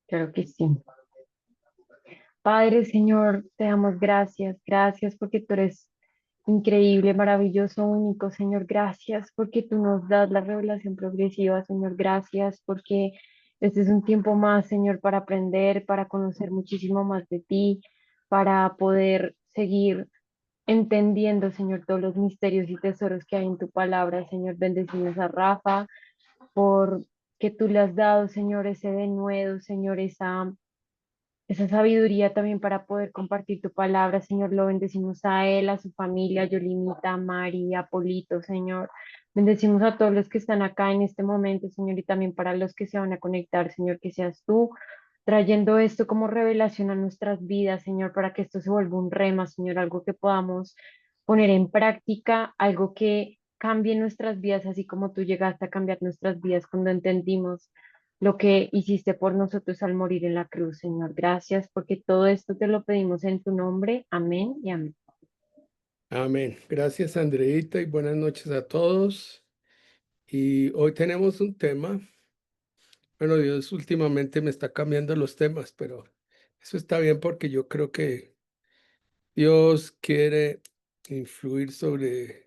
Claro que sí. Padre, Señor, te damos gracias. Gracias porque tú eres increíble, maravilloso, único, Señor. Gracias porque tú nos das la revelación progresiva, Señor. Gracias porque este es un tiempo más, Señor, para aprender, para conocer muchísimo más de ti, para poder seguir entendiendo, Señor, todos los misterios y tesoros que hay en tu palabra, Señor. Bendecimos a Rafa por que tú le has dado, Señor, ese denuedo, Señor, esa sabiduría también para poder compartir tu palabra, Señor. Lo bendecimos a él, a su familia, a Yolimita, a Mari, a Polito, Señor. Bendecimos a todos los que están acá en este momento, Señor, y también para los que se van a conectar, Señor, que seas tú trayendo esto como revelación a nuestras vidas, Señor, para que esto se vuelva un rema, Señor, algo que podamos poner en práctica, algo que cambie nuestras vidas, así como tú llegaste a cambiar nuestras vidas cuando entendimos lo que hiciste por nosotros al morir en la cruz, Señor. Gracias porque todo esto te lo pedimos en tu nombre. Amén y amén. Amén. Gracias, Andreita, y buenas noches a todos. Y hoy tenemos un tema. Bueno, Dios últimamente me está cambiando los temas, pero eso está bien porque yo creo que Dios quiere influir sobre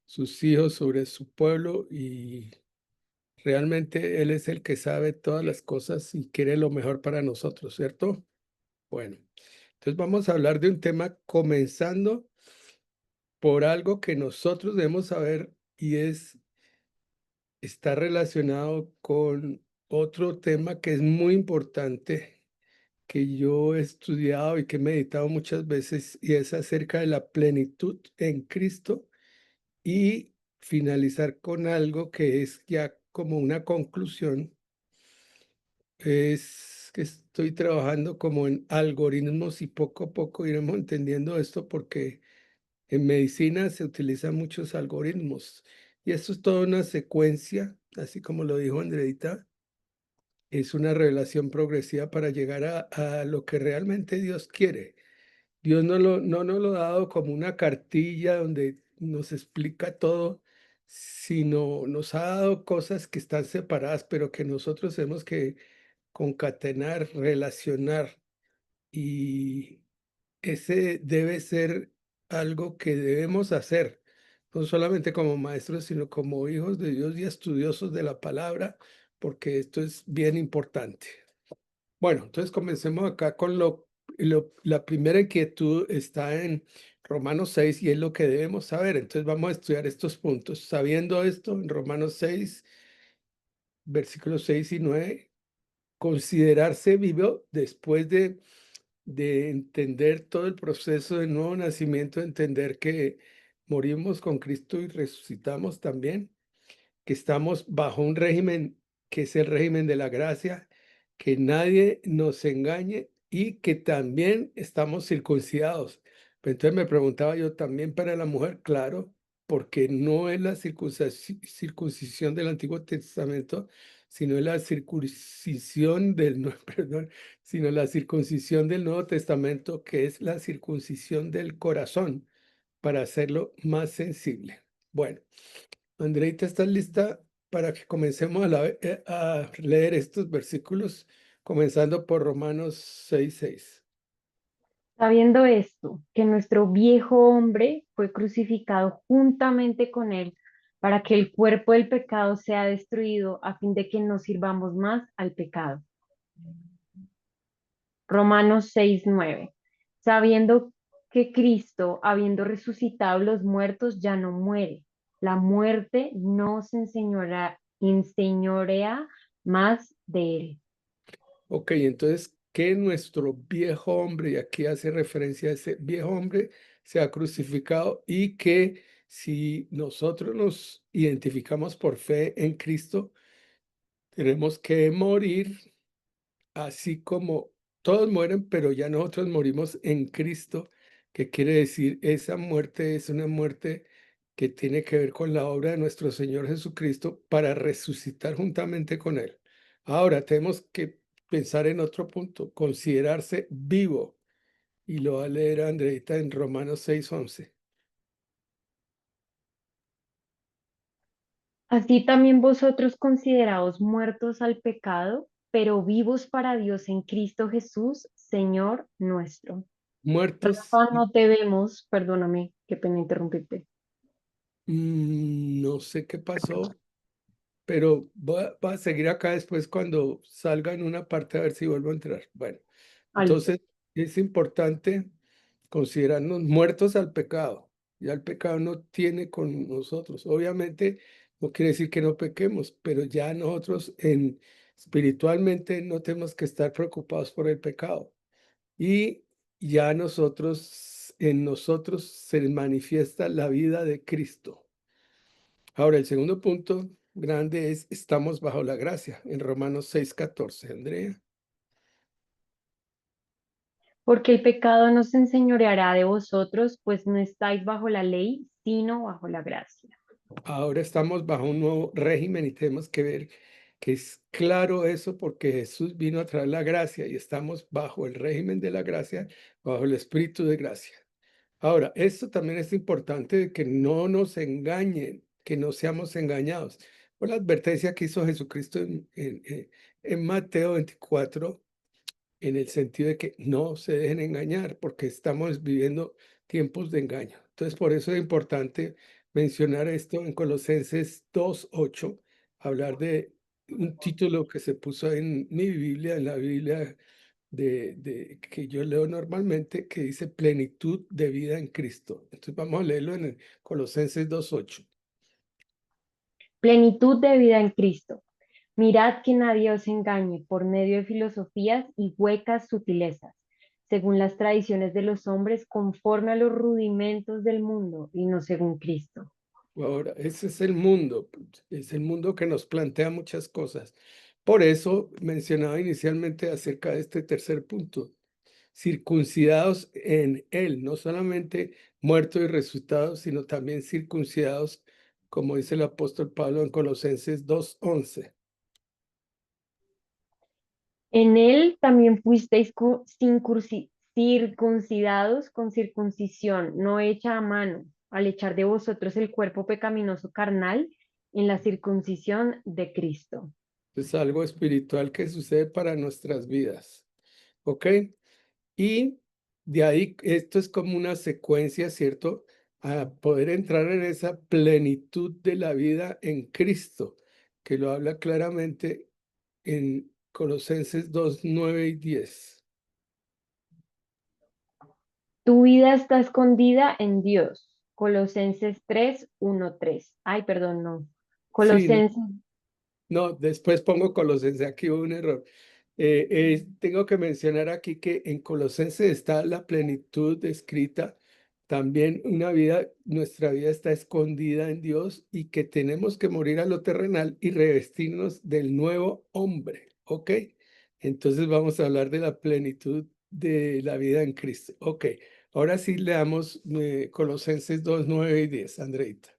sus hijos, sobre su pueblo, y realmente Él es el que sabe todas las cosas y quiere lo mejor para nosotros, ¿cierto? Bueno, entonces vamos a hablar de un tema comenzando por algo que nosotros debemos saber, y está relacionado con otro tema que es muy importante, que yo he estudiado y que he meditado muchas veces, y es acerca de la plenitud en Cristo, y finalizar con algo que es ya como una conclusión. Es que estoy trabajando como en algoritmos y poco a poco iremos entendiendo esto, porque en medicina se utilizan muchos algoritmos y esto es toda una secuencia, así como lo dijo Andreita. Es una revelación progresiva para llegar a lo que realmente Dios quiere. Dios no nos lo ha dado como una cartilla donde nos explica todo, sino nos ha dado cosas que están separadas, pero que nosotros tenemos que concatenar, relacionar, y ese debe ser algo que debemos hacer, no solamente como maestros, sino como hijos de Dios y estudiosos de la palabra, porque esto es bien importante. Bueno, entonces comencemos acá con la primera inquietud está en Romanos 6 y es lo que debemos saber. Entonces vamos a estudiar estos puntos. Sabiendo esto, en Romanos 6, versículos 6 y 9, considerarse vivo después de entender todo el proceso del nuevo nacimiento, entender que morimos con Cristo y resucitamos también, que estamos bajo un régimen que es el régimen de la gracia, que nadie nos engañe y que también estamos circuncidados. Pero entonces me preguntaba yo, también para la mujer, claro, porque no es la circuncisión del Antiguo Testamento, sino es la circuncisión del, perdón, sino la circuncisión del Nuevo Testamento, que es la circuncisión del corazón, para hacerlo más sensible. Bueno. Andreita, ¿estás lista para que comencemos a leer estos versículos, comenzando por Romanos 6:6? Sabiendo esto, que nuestro viejo hombre fue crucificado juntamente con él para que el cuerpo del pecado sea destruido a fin de que no sirvamos más al pecado. Romanos 6:9. Sabiendo que Cristo, habiendo resucitado los muertos, ya no muere. La muerte no se enseñorea más de él. Ok, entonces, que nuestro viejo hombre, y aquí hace referencia a ese viejo hombre, se ha crucificado, y que si nosotros nos identificamos por fe en Cristo, tenemos que morir. Así como todos mueren, pero ya nosotros morimos en Cristo, que quiere decir, esa muerte es una muerte que tiene que ver con la obra de nuestro Señor Jesucristo para resucitar juntamente con Él. Ahora tenemos que pensar en otro punto, considerarse vivo, y lo va a leer Andreita en Romanos 6:11. Así también vosotros consideraos muertos al pecado, pero vivos para Dios en Cristo Jesús, Señor nuestro. Muertos, Rafa, no te vemos, perdóname, qué pena interrumpirte. no sé qué pasó, pero voy a seguir acá después cuando salga en una parte a ver si vuelvo a entrar. Bueno, Ah, listo. entonces es importante considerarnos muertos al pecado. Ya el pecado no tiene con nosotros. Obviamente no quiere decir que no pequemos, pero ya nosotros espiritualmente no tenemos que estar preocupados por el pecado. Y ya en nosotros se manifiesta la vida de Cristo. Ahora, el segundo punto grande es, estamos bajo la gracia, en Romanos 6:14, Andrea. Porque el pecado no se enseñoreará de vosotros, pues no estáis bajo la ley, sino bajo la gracia. Ahora estamos bajo un nuevo régimen y tenemos que ver que es claro eso porque Jesús vino a traer la gracia y estamos bajo el régimen de la gracia, bajo el espíritu de gracia. Ahora, esto también es importante de que no nos engañen, que no seamos engañados. Por la advertencia que hizo Jesucristo en Mateo 24, en el sentido de que no se dejen engañar, porque estamos viviendo tiempos de engaño. Entonces, por eso es importante mencionar esto en Colosenses 2:8, hablar de un título que se puso en mi Biblia, en la Biblia que yo leo normalmente, que dice plenitud de vida en Cristo. Entonces, vamos a leerlo en el Colosenses 2:8. Plenitud de vida en Cristo. Mirad que nadie os engañe por medio de filosofías y huecas sutilezas, según las tradiciones de los hombres, conforme a los rudimentos del mundo y no según Cristo. Ahora, ese es el mundo que nos plantea muchas cosas. Por eso mencionaba inicialmente acerca de este tercer punto, circuncidados en Él, no solamente muertos y resucitados, sino también circuncidados, como dice el apóstol Pablo en Colosenses 2:11. En él también fuisteis circuncidados con circuncisión no hecha a mano, al echar de vosotros el cuerpo pecaminoso carnal en la circuncisión de Cristo. Es algo espiritual que sucede para nuestras vidas, ¿ok? Y de ahí, esto es como una secuencia, ¿cierto? A poder entrar en esa plenitud de la vida en Cristo, que lo habla claramente en Colosenses 2:9 y 10. Tu vida está escondida en Dios. Colosenses 3:1-3. Ay, perdón, no. Sí, no, Colosenses. no, después pongo Colosenses, aquí hubo un error. Tengo que mencionar aquí que en Colosenses está la plenitud descrita, también nuestra vida está escondida en Dios y que tenemos que morir a lo terrenal y revestirnos del nuevo hombre, ¿ok? Entonces vamos a hablar de la plenitud de la vida en Cristo, ¿ok? Ahora sí leamos Colosenses 2:9 y 10, Andreita.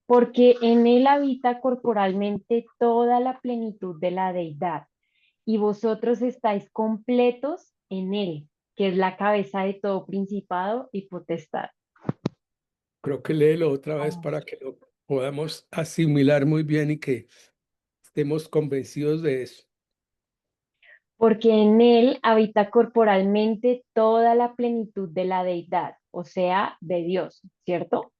Porque en él habita corporalmente toda la plenitud de la deidad, y vosotros estáis completos en él, que es la cabeza de todo principado y potestad. Creo que léelo otra vez para que lo podamos asimilar muy bien y que estemos convencidos de eso. Porque en él habita corporalmente toda la plenitud de la deidad, o sea, de Dios, ¿cierto?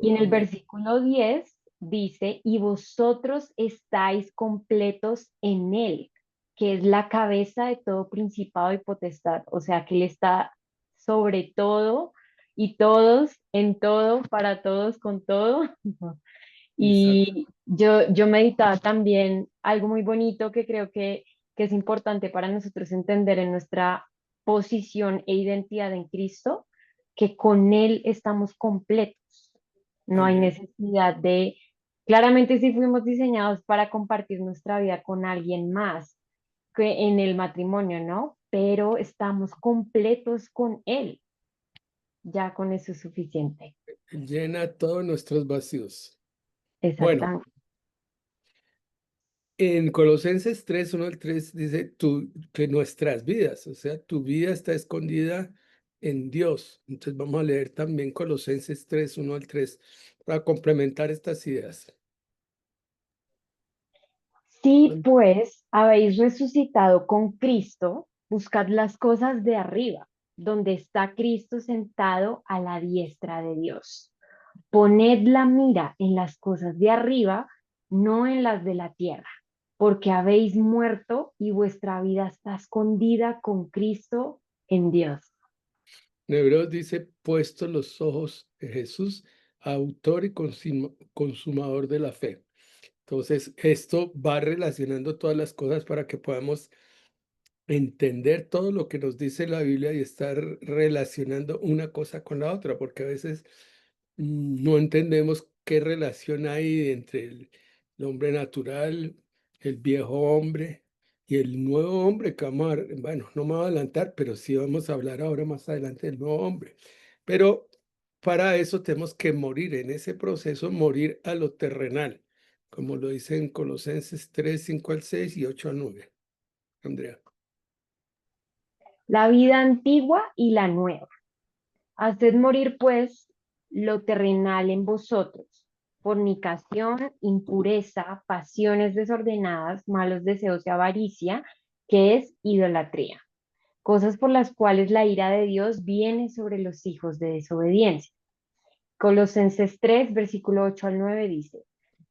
Y en el Amén. versículo 10 dice, y vosotros estáis completos en él, que es la cabeza de todo principado y potestad, o sea, que él está sobre todo y todos, en todo, para todos, con todo. Exacto. Y yo meditaba también algo muy bonito que creo que es importante para nosotros entender en nuestra posición e identidad en Cristo, que con Él estamos completos. No hay Amén. necesidad de, claramente sí fuimos diseñados para compartir nuestra vida con alguien más que en el matrimonio, ¿no? Pero estamos completos con Él. Ya con eso es suficiente. Llena todos nuestros vacíos. Bueno, Exactamente. en Colosenses 3:1 al 3 dice que nuestras vidas, o sea, tu vida está escondida en Dios. Entonces vamos a leer también Colosenses 3, 1 al 3, para complementar estas ideas. Si pues habéis resucitado con Cristo, buscad las cosas de arriba, donde está Cristo sentado a la diestra de Dios. Poned la mira en las cosas de arriba, no en las de la tierra, porque habéis muerto y vuestra vida está escondida con Cristo en Dios. En Hebreos dice, puesto los ojos en Jesús, autor y consumador de la fe. Entonces, esto va relacionando todas las cosas para que podamos entender todo lo que nos dice la Biblia y estar relacionando una cosa con la otra, porque a veces no entendemos qué relación hay entre el hombre natural, el viejo hombre y el nuevo hombre que vamos a, bueno, no me voy a adelantar, pero sí vamos a hablar ahora más adelante del nuevo hombre. Pero para eso tenemos que morir en ese proceso, morir a lo terrenal, como lo dice en Colosenses 3, 5 al 6 y 8 al 9. Andrea. La vida antigua y la nueva. Haced morir, pues, lo terrenal en vosotros: fornicación, impureza, pasiones desordenadas, malos deseos y avaricia, que es idolatría, cosas por las cuales la ira de Dios viene sobre los hijos de desobediencia. Colosenses 3, versículo 8 al 9 dice: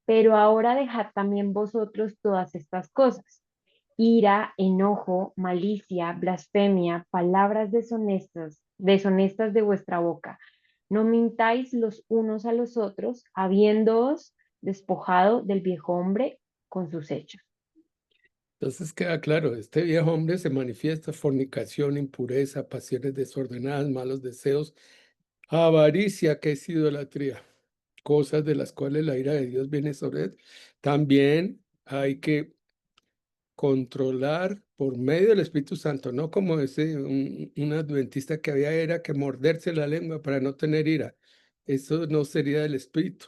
Pero ahora dejad también vosotros todas estas cosas: ira, enojo, malicia, blasfemia, palabras deshonestas de vuestra boca. No mintáis los unos a los otros, habiéndoos despojado del viejo hombre con sus hechos. Entonces queda claro, este viejo hombre se manifiesta fornicación, impureza, pasiones desordenadas, malos deseos, avaricia, que es idolatría, cosas de las cuales la ira de Dios viene sobre él. También hay que controlar por medio del Espíritu Santo, no como ese un adventista que había era que morderse la lengua para no tener ira. Eso no sería del Espíritu,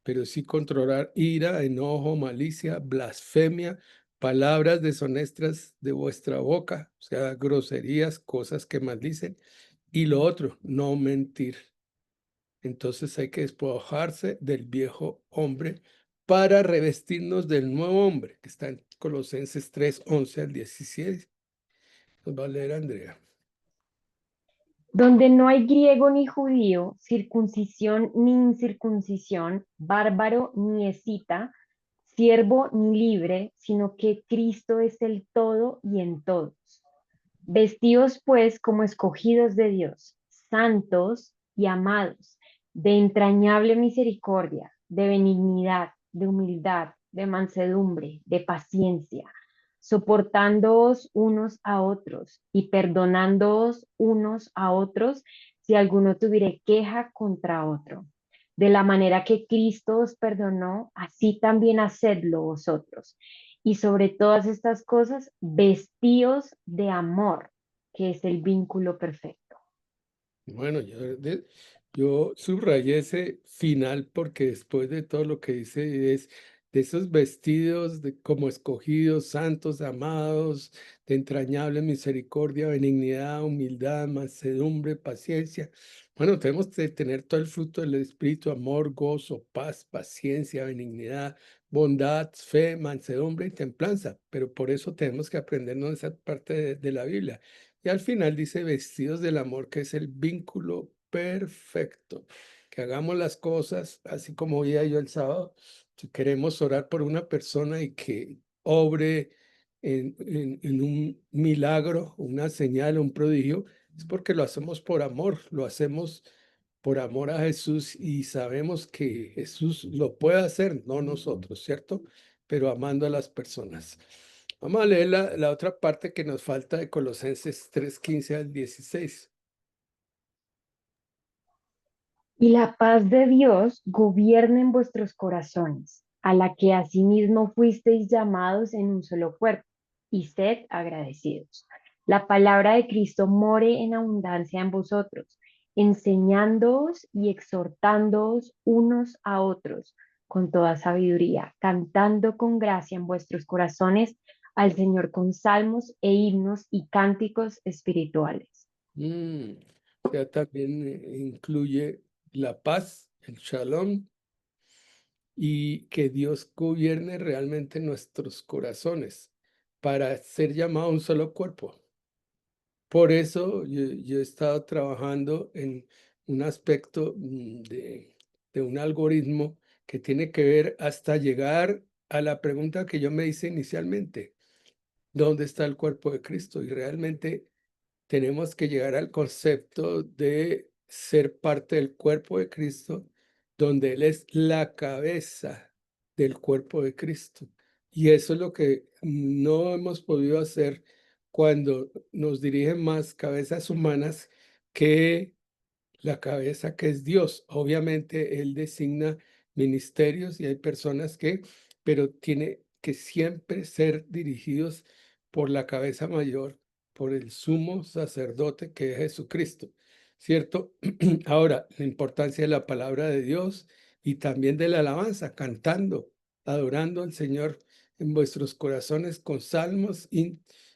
pero sí controlar ira, enojo, malicia, blasfemia, palabras deshonestas de vuestra boca, o sea, groserías, cosas que maldicen. Y lo otro, no mentir. Entonces hay que despojarse del viejo hombre para revestirnos del nuevo hombre, que está en Colosenses 3, 11 al 17. Nos va a leer Andrea. Donde no hay griego ni judío, circuncisión ni incircuncisión, bárbaro ni escita, siervo ni libre, sino que Cristo es el todo y en todos. Vestidos pues como escogidos de Dios, santos y amados, de entrañable misericordia, de benignidad, de humildad, de mansedumbre, de paciencia, soportándoos unos a otros y perdonándoos unos a otros si alguno tuviere queja contra otro. De la manera que Cristo os perdonó, así también hacedlo vosotros. Y sobre todas estas cosas, vestíos de amor, que es el vínculo perfecto. Bueno, yo subrayé ese final porque después de todo lo que dice es de esos vestidos de, como escogidos, santos, amados, de entrañable misericordia, benignidad, humildad, mansedumbre, paciencia. Bueno, tenemos que tener todo el fruto del Espíritu: amor, gozo, paz, paciencia, benignidad, bondad, fe, mansedumbre y templanza. Pero por eso tenemos que aprendernos esa parte de la Biblia. Y al final dice vestidos del amor, que es el vínculo perfecto. Que hagamos las cosas así como oía yo el sábado. Si queremos orar por una persona y que obre en un milagro, una señal, un prodigio, es porque lo hacemos por amor, lo hacemos por amor a Jesús y sabemos que Jesús lo puede hacer, no nosotros, ¿cierto? Pero amando a las personas. Vamos a leer la otra parte que nos falta de Colosenses 3, 15 al 16. Y la paz de Dios gobierne en vuestros corazones, a la que asimismo fuisteis llamados en un solo cuerpo, y sed agradecidos. La palabra de Cristo more en abundancia en vosotros, enseñándoos y exhortándoos unos a otros con toda sabiduría, cantando con gracia en vuestros corazones al Señor con salmos e himnos y cánticos espirituales. Mm, O sea, también incluye la paz, el shalom, y que Dios gobierne realmente nuestros corazones para ser llamado un solo cuerpo. Por eso yo he estado trabajando en un aspecto de un algoritmo que tiene que ver hasta llegar a la pregunta que yo me hice inicialmente: ¿dónde está el cuerpo de Cristo? Y realmente tenemos que llegar al concepto de ser parte del cuerpo de Cristo, donde Él es la cabeza del cuerpo de Cristo. Y eso es lo que no hemos podido hacer cuando nos dirigen más cabezas humanas que la cabeza que es Dios. Obviamente Él designa ministerios y hay personas que, pero tiene que siempre ser dirigidos por la cabeza mayor, por el sumo sacerdote que es Jesucristo, ¿cierto? Ahora, la importancia de la palabra de Dios y también de la alabanza, cantando, adorando al Señor en vuestros corazones con salmos,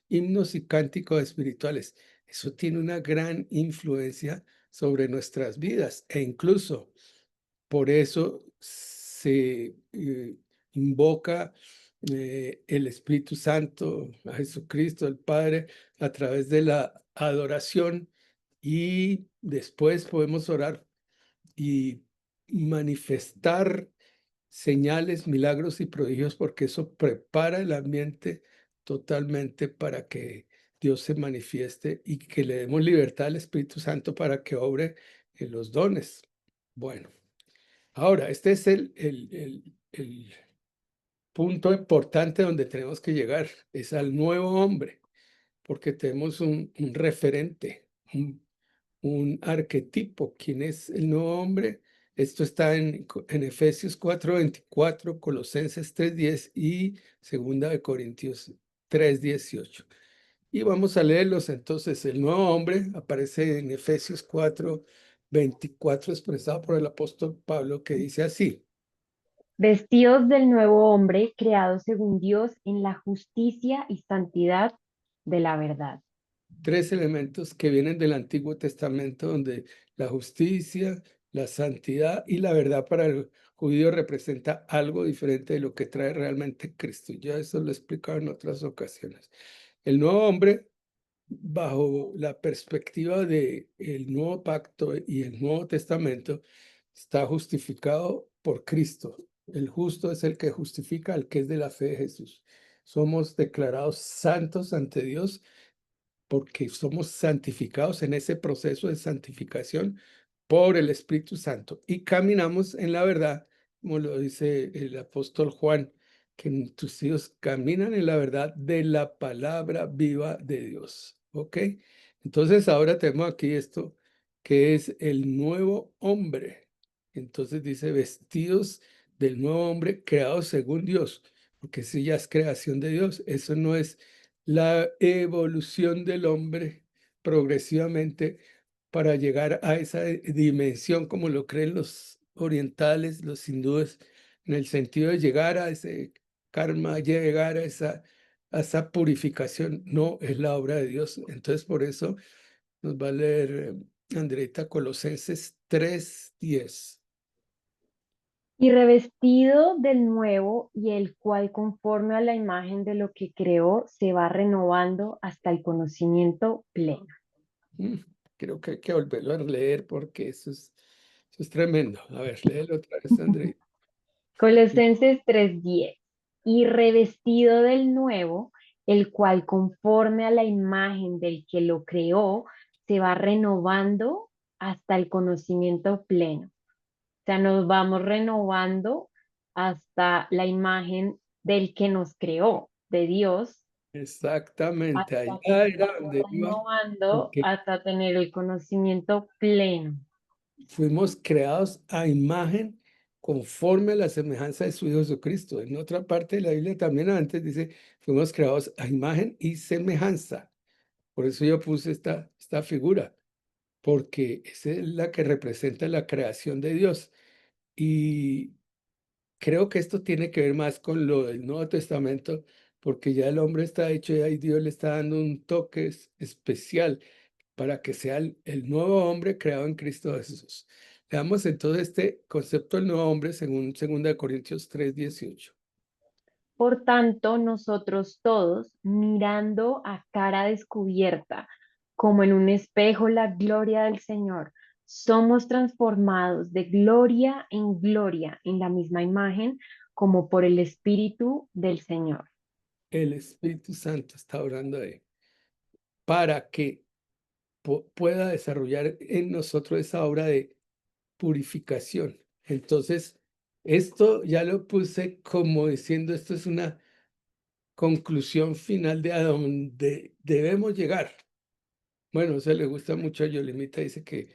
himnos y cánticos espirituales. Eso tiene una gran influencia sobre nuestras vidas e incluso por eso se invoca el Espíritu Santo, a Jesucristo, el Padre, a través de la adoración, y después podemos orar y manifestar señales, milagros y prodigios, porque eso prepara el ambiente totalmente para que Dios se manifieste y que le demos libertad al Espíritu Santo para que obre en los dones. Bueno, ahora, este es el punto importante donde tenemos que llegar, es al nuevo hombre, porque tenemos un referente, un arquetipo. ¿Quién es el nuevo hombre? Esto está en Efesios 4:24, Colosenses 3:10 y Segunda de Corintios 3:18. Y vamos a leerlos entonces. El nuevo hombre aparece en Efesios 4:24, expresado por el apóstol Pablo, que dice así: Vestidos del nuevo hombre, creado según Dios en la justicia y santidad de la verdad. tres elementos que vienen del Antiguo Testamento, donde la justicia, la santidad y la verdad para el judío representa algo diferente de lo que trae realmente Cristo. Ya eso lo he explicado en otras ocasiones. El nuevo hombre, bajo la perspectiva de el nuevo pacto y el Nuevo Testamento, está justificado por Cristo. El justo es el que justifica al que es de la fe de Jesús. Somos declarados santos ante Dios porque somos santificados en ese proceso de santificación por el Espíritu Santo y caminamos en la verdad, como lo dice el apóstol Juan, que tus hijos caminan en la verdad de la palabra viva de Dios. ¿Ok? Entonces ahora tenemos aquí esto que es el nuevo hombre. Entonces dice vestidos del nuevo hombre creado según Dios, porque si ya es creación de Dios, eso no es la evolución del hombre progresivamente para llegar a esa dimensión como lo creen los orientales, los hindúes, en el sentido de llegar a ese karma, llegar a esa purificación. No es la obra de Dios. Entonces, por eso nos va a leer Andreita Colosenses 3:10. Y revestido del nuevo, y el cual conforme a la imagen de lo que creó, se va renovando hasta el conocimiento pleno. Mm, Creo que hay que volverlo a leer porque eso es tremendo. A ver, léelo otra vez, Andreita. Colosenses 3:10. Y revestido del nuevo, el cual conforme a la imagen del que lo creó, se va renovando hasta el conocimiento pleno. O sea, nos vamos renovando hasta la imagen del que nos creó, de Dios, Exactamente, hasta allá que nos era vamos donde iba, renovando porque hasta tener el conocimiento pleno. fuimos creados a imagen conforme a la semejanza de su Hijo Jesucristo. En otra parte de la Biblia también antes dice, fuimos creados a imagen y semejanza. Por eso yo puse esta figura, porque esa es la que representa la creación de Dios. Y creo que esto tiene que ver más con lo del Nuevo Testamento, porque ya el hombre está hecho y ahí Dios le está dando un toque especial para que sea el nuevo hombre creado en Cristo Jesús. Veamos entonces este concepto del nuevo hombre según 2 Corintios 3:18. Por tanto, nosotros todos, mirando a cara descubierta, como en un espejo la gloria del Señor, somos transformados de gloria en gloria en la misma imagen, como por el Espíritu del Señor. El Espíritu Santo está orando ahí para que pueda desarrollar en nosotros esa obra de purificación. Entonces, esto ya lo puse como diciendo, esto es una conclusión final de a donde debemos llegar. Bueno, eso le gusta mucho a Yolimita, dice que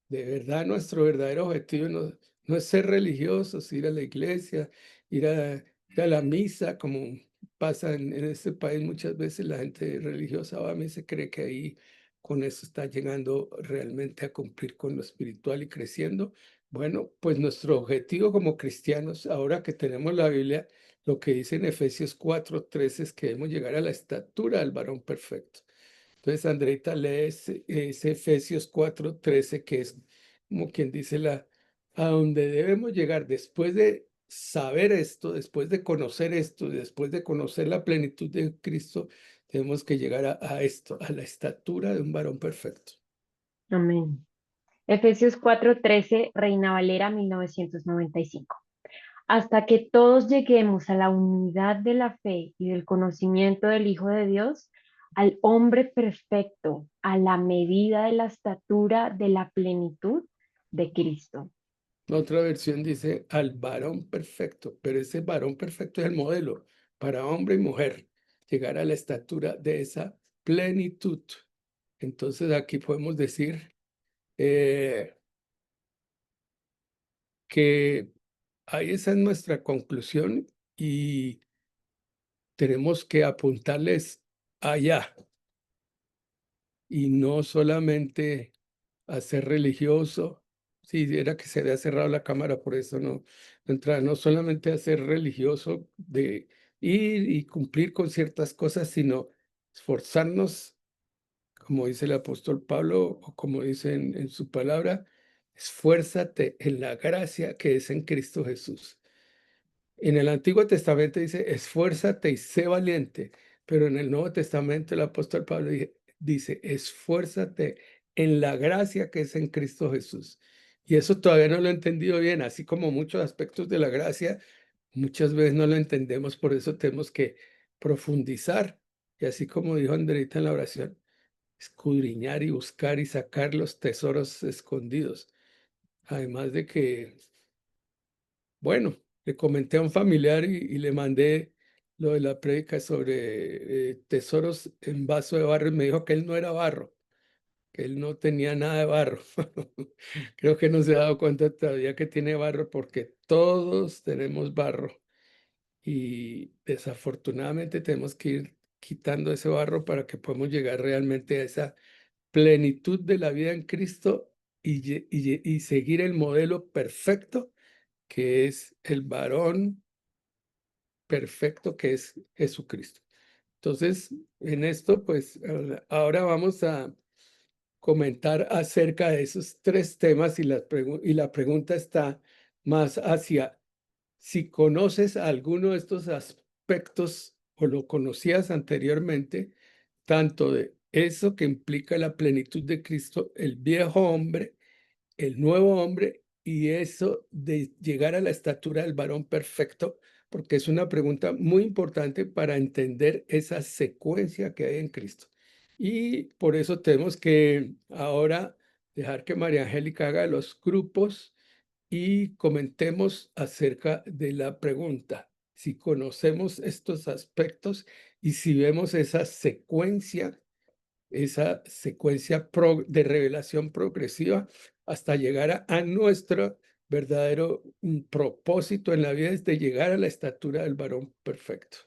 de verdad nuestro verdadero objetivo no es ser religiosos, ir a la iglesia, ir a la misa, como pasa en este país muchas veces la gente religiosa va a misa y cree que ahí con eso está llegando realmente a cumplir con lo espiritual y creciendo. Bueno, pues nuestro objetivo como cristianos, ahora que tenemos la Biblia, lo que dice en Efesios 4:13 es que debemos llegar a la estatura del varón perfecto. Entonces, Andreita lee ese Efesios 4:13, que es como quien dice a donde debemos llegar después de saber esto, después de conocer esto, después de conocer la plenitud de Cristo, tenemos que llegar a esto, a la estatura de un varón perfecto. Amén. Efesios 4:13, Reina Valera 1995. Hasta que todos lleguemos a la unidad de la fe y del conocimiento del Hijo de Dios, al hombre perfecto, a la medida de la estatura de la plenitud de Cristo. Otra versión dice al varón perfecto, pero ese varón perfecto es el modelo para hombre y mujer, llegar a la estatura de esa plenitud. Entonces aquí podemos decir eh, que ahí esa es nuestra conclusión y tenemos que apuntarles allá y no solamente a ser religioso. Sí, era que se había cerrado la cámara, por eso no entraba, no solamente a ser religioso de ir y cumplir con ciertas cosas, sino esforzarnos, como dice el apóstol Pablo, o como dice en su palabra, esfuérzate en la gracia que es en Cristo Jesús. En el Antiguo Testamento dice, esfuérzate y sé valiente, pero en el Nuevo Testamento el apóstol Pablo dice, esfuérzate en la gracia que es en Cristo Jesús. Y eso todavía no lo he entendido bien, así como muchos aspectos de la gracia, muchas veces no lo entendemos, por eso tenemos que profundizar. Y así como dijo Andreita en la oración, escudriñar y buscar y sacar los tesoros escondidos. Además de que bueno, le comenté a un familiar y le mandé lo de la prédica sobre tesoros en vaso de barro y me dijo que él no era barro, que él no tenía nada de barro. Creo que no se ha dado cuenta todavía que tiene barro porque todos tenemos barro y desafortunadamente tenemos que ir quitando ese barro para que podamos llegar realmente a esa plenitud de la vida en Cristo y seguir el modelo perfecto que es el varón perfecto que es Jesucristo. Entonces, en esto, pues ahora vamos a comentar acerca de esos tres temas y la pregunta está más hacia si conoces alguno de estos aspectos o lo conocías anteriormente, tanto de eso que implica la plenitud de Cristo, el viejo hombre, el nuevo hombre y eso de llegar a la estatura del varón perfecto, porque es una pregunta muy importante para entender esa secuencia que hay en Cristo. Y por eso tenemos que ahora dejar que María Angélica haga los grupos y comentemos acerca de la pregunta. Si conocemos estos aspectos y si vemos esa secuencia de revelación progresiva hasta llegar a nuestro verdadero propósito en la vida es de llegar a la estatura del varón perfecto.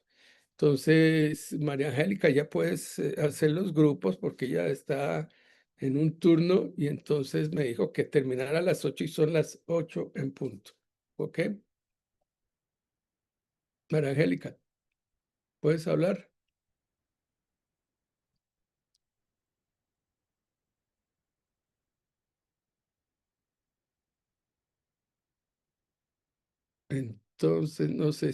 Entonces, María Angélica, ya puedes hacer los grupos porque ya está en un turno y entonces me dijo que terminara a las 8 y son las 8 en punto. ¿Ok? María Angélica, ¿puedes hablar? Entonces, no sé